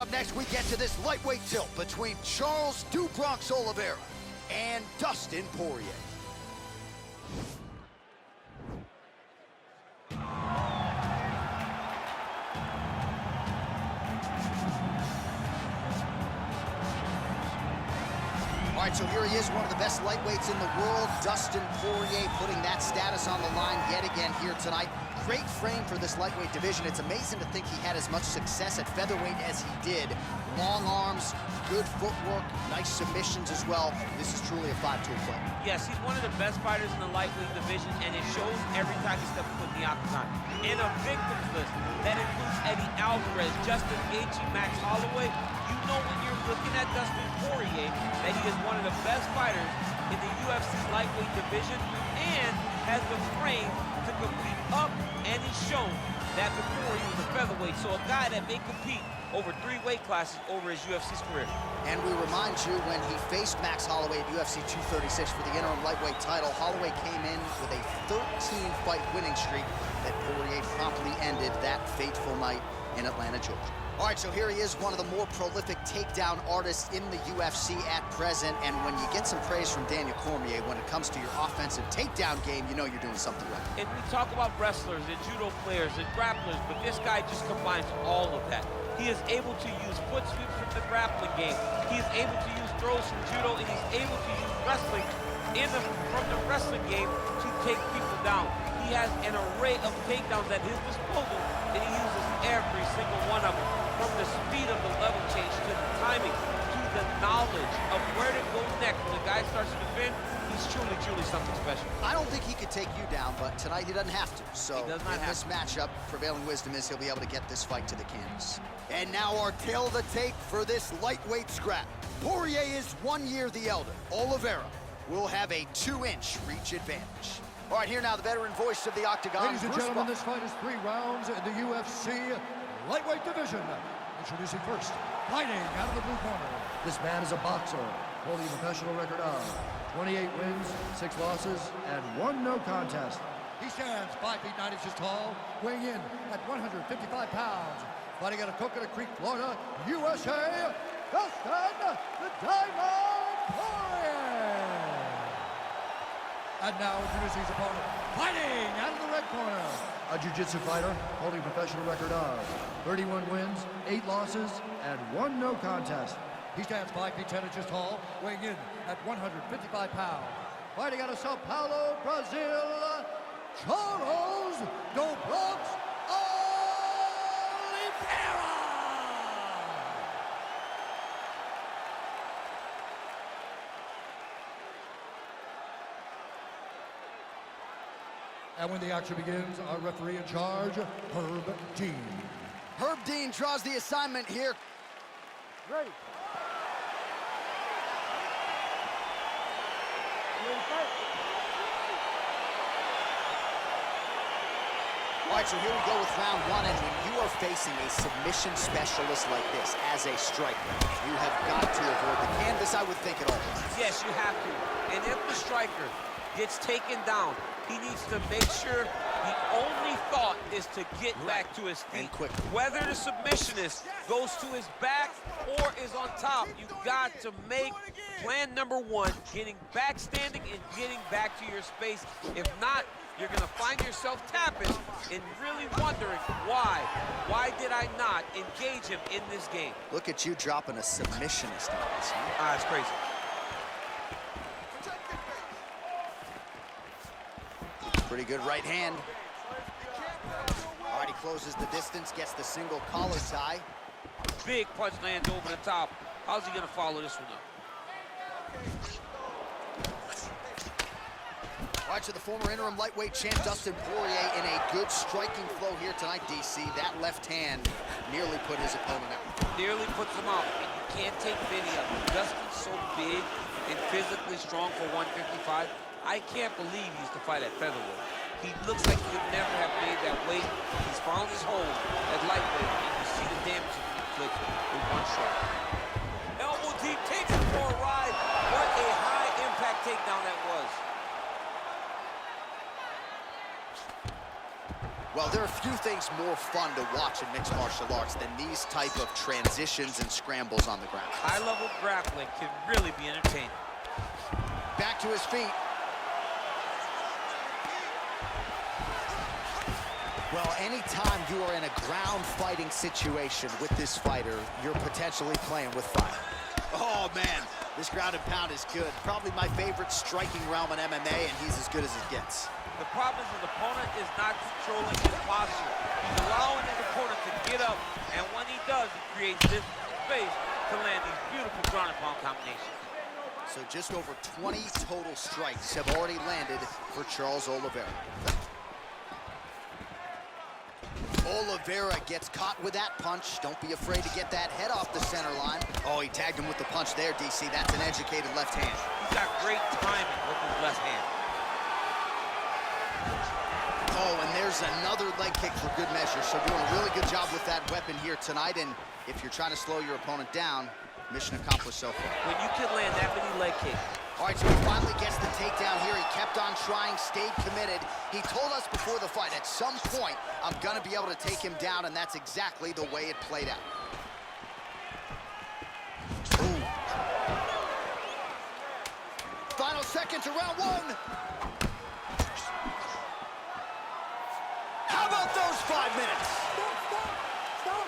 Up next, we get to this lightweight tilt between Charles "Du Bronx" Oliveira and Dustin Poirier. All right, so here he is, one of the best lightweights in the world, Dustin Poirier, putting that status on the line yet again here tonight. Great frame for this lightweight division. It's amazing to think he had as much success at featherweight as he did. Long arms, good footwork, nice submissions as well. This is truly a five-tool fight. Yes, he's one of the best fighters in the lightweight division, and it shows every time he steps foot in the octagon. In a victims list, that includes Eddie Alvarez, Justin Gaethje, Max Holloway. You know when you're looking at Dustin Poirier that he is one of the best fighters in the UFC lightweight division and has the frame to compete up, and he's shown that before he was a featherweight. So a guy that may compete over 3 weight classes over his UFC's career. And we remind you, when he faced Max Holloway at UFC 236 for the interim lightweight title, Holloway came in with a 13-fight winning streak that Poirier promptly ended that fateful night in Atlanta, Georgia. All right, so here he is, one of the more prolific takedown artists in the UFC at present. And when you get some praise from Daniel Cormier when it comes to your offensive takedown game, you know you're doing something right. And we talk about wrestlers and judo players and grapplers, but this guy just combines all of that. He is able to use foot sweeps from the grappling game. He is able to use throws from judo, and he's able to use wrestling from the wrestling game to take people down. He has an array of takedowns at his disposal, and he uses every single one of them. From the speed of the level change, to the timing, to the knowledge of where to go next. When the guy starts to defend, he's truly something special. I don't think he could take you down, but tonight he doesn't have to. So he does not in this matchup, prevailing wisdom is he'll be able to get this fight to the canvas. And now our tale of the tape for this lightweight scrap. Poirier is 1 year the elder. Oliveira will have a 2-inch reach advantage. All right, here now the veteran voice of the octagon. Ladies and gentlemen, this fight is 3 rounds in the UFC lightweight division. Introducing first, fighting out of the blue corner. This man is a boxer, holding a professional record of 28 wins, 6 losses, and 1 no contest. He stands 5 feet 9 inches tall, weighing in at 155 pounds. Fighting out of Coconut Creek, Florida, USA, Dustin the Diamond Poirier. And now introducing his opponent, fighting out of the red corner. A jiu-jitsu fighter holding a professional record of 31 wins, 8 losses, and 1 no contest. He stands 5 feet 10 inches tall, weighing in at 155 pounds. Fighting out of Sao Paulo, Brazil, Charles "Du Bronx" Oliveira. And when the action begins, our referee in charge, Herb Dean. Herb Dean draws the assignment here. Ready. All right, so here we go with round 1, and when you are facing a submission specialist like this as a striker, you have got to avoid the canvas, I would think, at all times. Yes, you have to. And if the striker gets taken down, he needs to make sure the only thought is to get back to his feet. Whether the submissionist goes to his back or is on top, you've got to make plan number 1, getting back standing and getting back to your space. If not, you're going to find yourself tapping and really wondering why. Why did I not engage him in this game? Look at you dropping a submissionist on this. Ah, it's crazy. Pretty good right hand. All right, he closes the distance, gets the single collar tie. Big punch lands over the top. How's he going to follow this one up? All right, so the former interim lightweight champ Dustin Poirier in a good striking flow here tonight, DC. That left hand nearly put his opponent out. Nearly puts him out, and you can't take many of them. Dustin's so big and physically strong for 155. I can't believe he used to fight at featherweight. He looks like he could never have made that weight. He's found his home at lightweight, and you see the damage he inflicts with 1 shot. Elbow deep, takes him for a ride. What a high-impact takedown that was. Well, there are few things more fun to watch in mixed martial arts than these type of transitions and scrambles on the ground. High-level grappling can really be entertaining. Back to his feet. Well, anytime you are in a ground fighting situation with this fighter, you're potentially playing with fire. Oh, man, this ground and pound is good. Probably my favorite striking realm in MMA, and he's as good as it gets. The problem is his opponent is not controlling his posture. He's allowing his opponent to get up, and when he does, he creates this space to land these beautiful ground and pound combinations. So just over 20 total strikes have already landed for Charles Oliveira. Oliveira gets caught with that punch. Don't be afraid to get that head off the center line. Oh, he tagged him with the punch there, DC. That's an educated left hand. He's got great timing with his left hand. Oh, and there's another leg kick for good measure. So doing a really good job with that weapon here tonight. And if you're trying to slow your opponent down, mission accomplished so far. When you can land that many leg kicks. All right, so he finally gets the takedown here. He kept on trying, stayed committed. He told us before the fight, at some point, I'm gonna be able to take him down, and that's exactly the way it played out. Ooh. Final seconds of round one. How about those 5 minutes? Stop.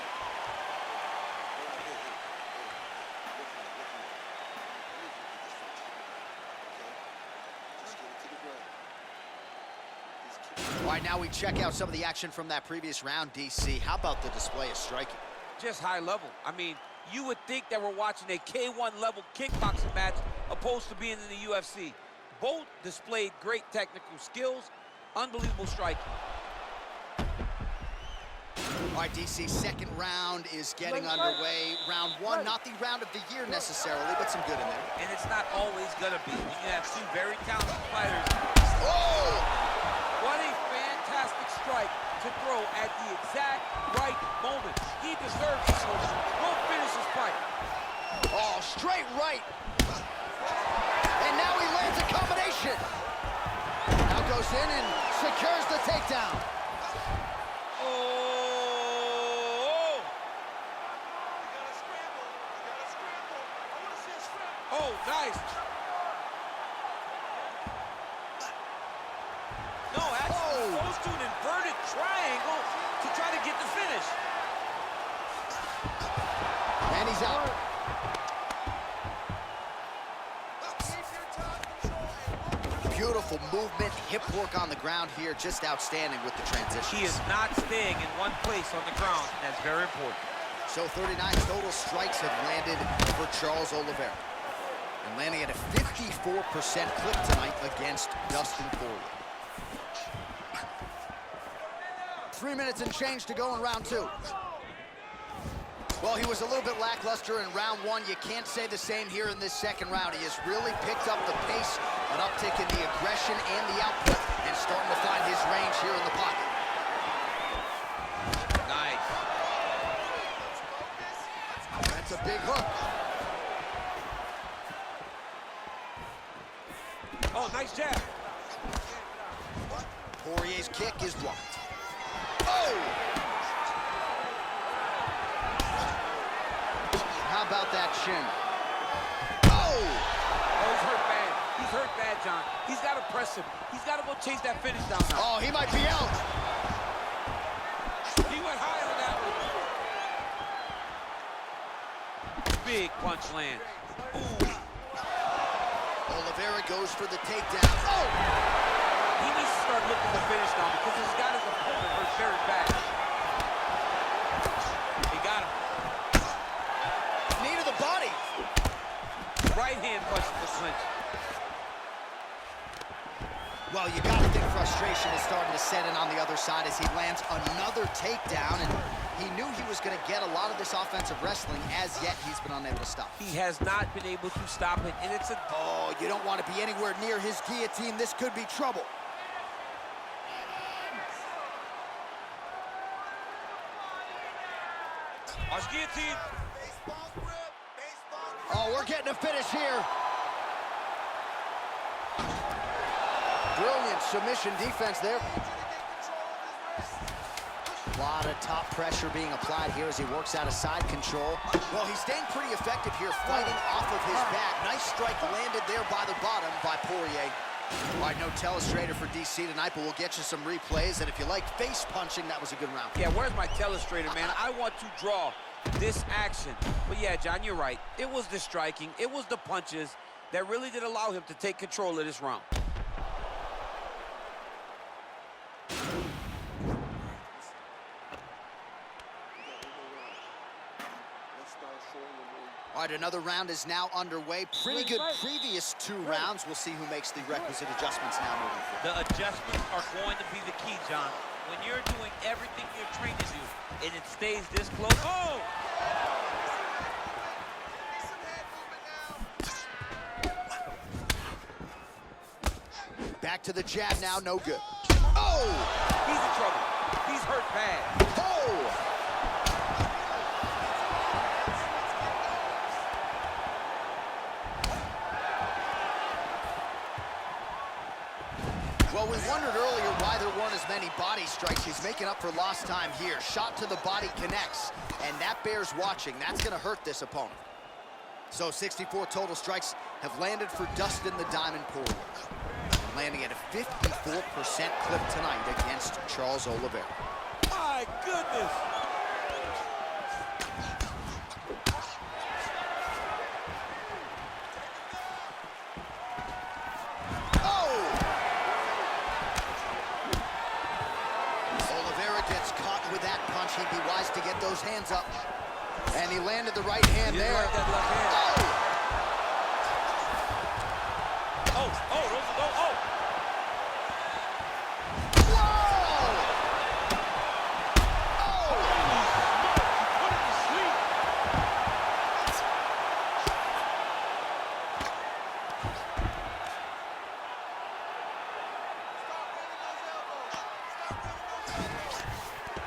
All right, now we check out some of the action from that previous round, DC. How about the display of striking? Just high level. I mean, you would think that we're watching a K1 level kickboxing match opposed to being in the UFC. Both displayed great technical skills, unbelievable striking. All right, DC, second round is getting underway. Round one, not the round of the year necessarily, but some good in there. And it's not always gonna be. When you have two very talented fighters. Oh! What a fantastic strike to throw at the exact right moment. He deserves this one. Go finish his fight. Oh, straight right. And now he lands a combination. Now goes in and secures the takedown. Oh! Oh, nice. No, actually goes to an inverted triangle to try to get the finish. And he's out. Beautiful movement, hip work on the ground here, just outstanding with the transition. He is not staying in one place on the ground, and that's very important. So 39 total strikes have landed for Charles Oliveira. And landing at a 54% clip tonight against Dustin Poirier. 3 minutes and change to go in round two. Well, he was a little bit lackluster in round one. You can't say the same here in this second round. He has really picked up the pace, an uptick in the aggression and the output, and starting to find his range here in the pocket. Nice. That's a big hook. Oh, nice jab. Poirier's kick is blocked. Oh! How about that chin? Oh! Oh, he's hurt bad. He's hurt bad, John. He's got to press him. He's got to go chase that finish down now. Oh, he might be out. He went high on that one. Big punch land. Ooh. Oliveira goes for the takedown. Oh! He needs to start looking to finish now because he's got his opponent hurt very bad. He got him. Knee to the body. Right hand punch to the clinch. Well, you gotta think frustration is starting to set in on the other side as he lands another takedown, and he knew he was gonna get a lot of this offensive wrestling. As yet, he's been unable to stop. He has not been able to stop it, and it's a... Oh, you don't want to be anywhere near his guillotine. This could be trouble. Watch guillotine. Oh, we're getting a finish here. Brilliant submission defense there. A lot of top pressure being applied here as he works out of side control. Well, he's staying pretty effective here, fighting off of his back. Nice strike landed there by the bottom by Poirier. All right, no telestrator for DC tonight, but we'll get you some replays. And if you like face punching, that was a good round. Yeah, where's my telestrator, man? I want to draw this action. But yeah, John, you're right. It was the striking, it was the punches that really did allow him to take control of this round. All right, another round is now underway. Pretty good previous 2 rounds. We'll see who makes the requisite adjustments now moving forward. The adjustments are going to be the key, John. When you're doing everything you're trained to do, and it stays this close. Oh! Back to the jab now, no good. Oh! He's in trouble. He's hurt bad. Oh! Well, we wondered earlier why there weren't as many body strikes. He's making up for lost time here. Shot to the body connects, and that bears watching. That's going to hurt this opponent. So 64 total strikes have landed for Dustin the Diamond Poirier, landing at a 54% clip tonight against Charles Oliveira. My goodness! He'd be wise to get those hands up. And he landed the right hand there. Like that left hand. Oh! Oh!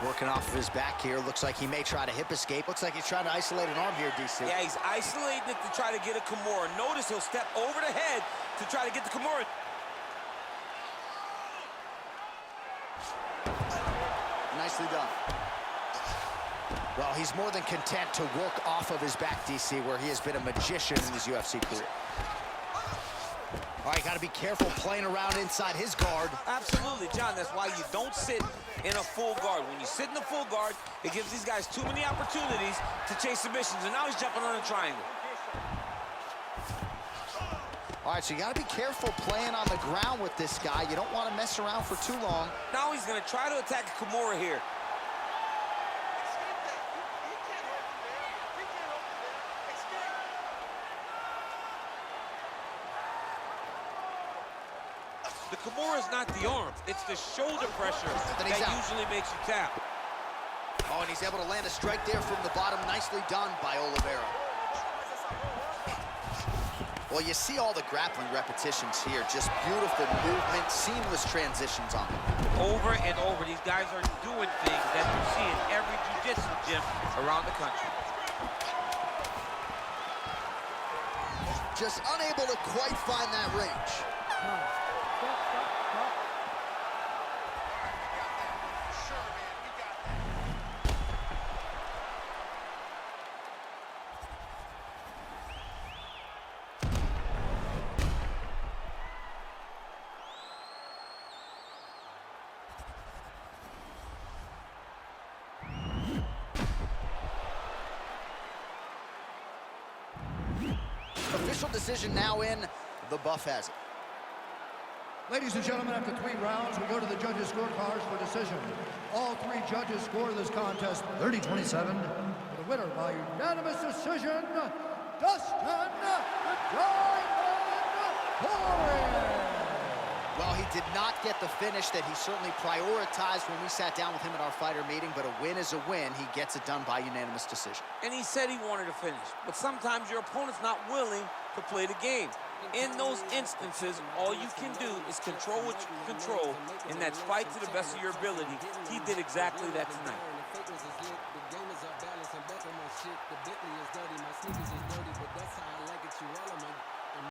Working off of his back here. Looks like he may try to hip escape. Looks like he's trying to isolate an arm here, DC. Yeah, he's isolating it to try to get a Kimura. Notice he'll step over the head to try to get the Kimura. Nicely done. Well, he's more than content to work off of his back, DC, where he has been a magician in his UFC career. All right, got to be careful playing around inside his guard. Absolutely, John. That's why you don't sit in a full guard. When you sit in a full guard, it gives these guys too many opportunities to chase submissions, and now he's jumping on a triangle. All right, so you got to be careful playing on the ground with this guy. You don't want to mess around for too long. Now he's going to try to attack Kimura here. The Kimura is not the arm. It's the shoulder pressure that usually makes you tap. Oh, and he's able to land a strike there from the bottom. Nicely done by Oliveira. Well, you see all the grappling repetitions here. Just beautiful movement, seamless transitions on them. Over and over, these guys are doing things that you see in every jiu-jitsu gym around the country. Just unable to quite find that range. Official decision now in. The buff has it. Ladies and gentlemen, after 3 rounds, we go to the judges' scorecards for decision. All 3 judges score this contest 30-27. For the winner by unanimous decision, Dustin the Diamond Poirier. Well, he did not get the finish that he certainly prioritized when we sat down with him at our fighter meeting, but a win is a win. He gets it done by unanimous decision. And he said he wanted to finish, but sometimes your opponent's not willing to play the game. In those instances, all you can do is control what you can control, and that's fight to the best of your ability. He did exactly that tonight. The Bentley is dirty, my sneakers is dirty, but that's how I like it, you all of my